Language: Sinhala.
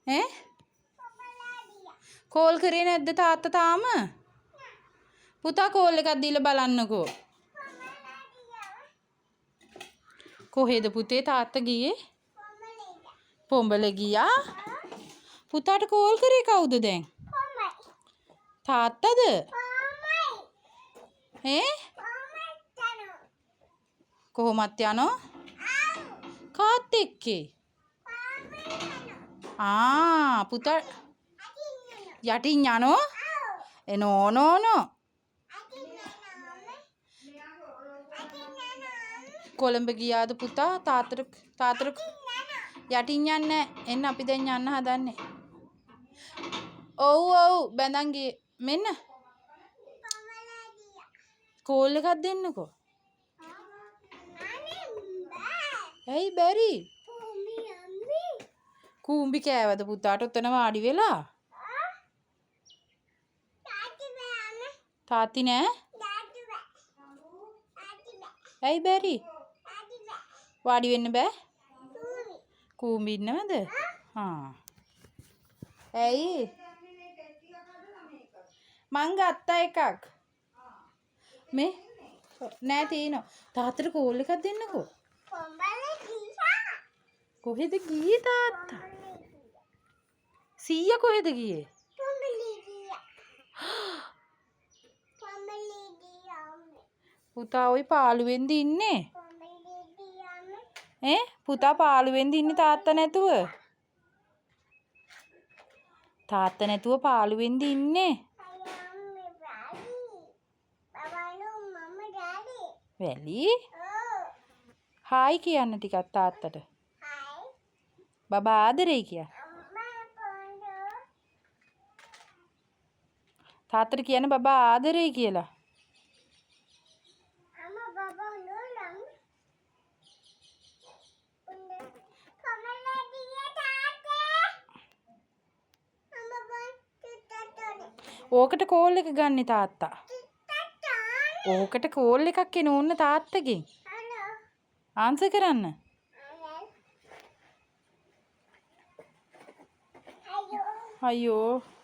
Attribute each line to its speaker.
Speaker 1: ඈ කෝල් කරේ නැද්ද තාත්තා තාම? පුතා කෝල් එකක් දීලා බලන්නකෝ. කොහෙද පුතේ තාත්තා ගියේ? පොඹල ගියා. පුතාට කෝල් කරේ කවුද දැන්? තාත්තද? ඈ කොහොමත් යනෝ? කාත් එක්කේ? පුතා යටින් යනෝ? නෝ. කොළඹ ගියාද පුතා? තාත්තට යටින් යන්නේ එන්න අපි දැන් යන්න හදන්නේ. ඔව් බැඳන් ගියේ. මෙන්න කෝල් එකක් දෙන්නකෝ. ඇයි බැරි? කූඹි කෑවද පුතාට ඔතන වාඩි වෙලා? තාත්ති නෑ? ඇයි බැරි? වාඩි වෙන්න බෑ? කූඹි ඉන්නවද? ඇයි? මං ගත්තා එකක්. මේ නෑ තියෙනවා. තාත්තට කෝල් එකක් දෙන්නකෝ. කොහෙද ගියේ තාත්තා? සීයා කොහෙද ගියේ? පුතා ওই පාළුවෙන්ද ඉන්නේ? පුතා පාළුවෙන්ද ඉන්නේ තාත්තා නැතුව? තාත්තා නැතුව පාළුවෙන්ද ඉන්නේ? වැලි? හායි කියන්න ටිකක් තාත්තට. බබා ආදරෙයි කිය. තාත්තට කියන්න බබා ආදරෙයි කියලා. ඕකට කෝල් එක ගන්න තාත්තා. ඕකට කෝල් එකක් එන ඕන්න තාත්තගෙන්. ආන්සර් කරන්න. අයියෝ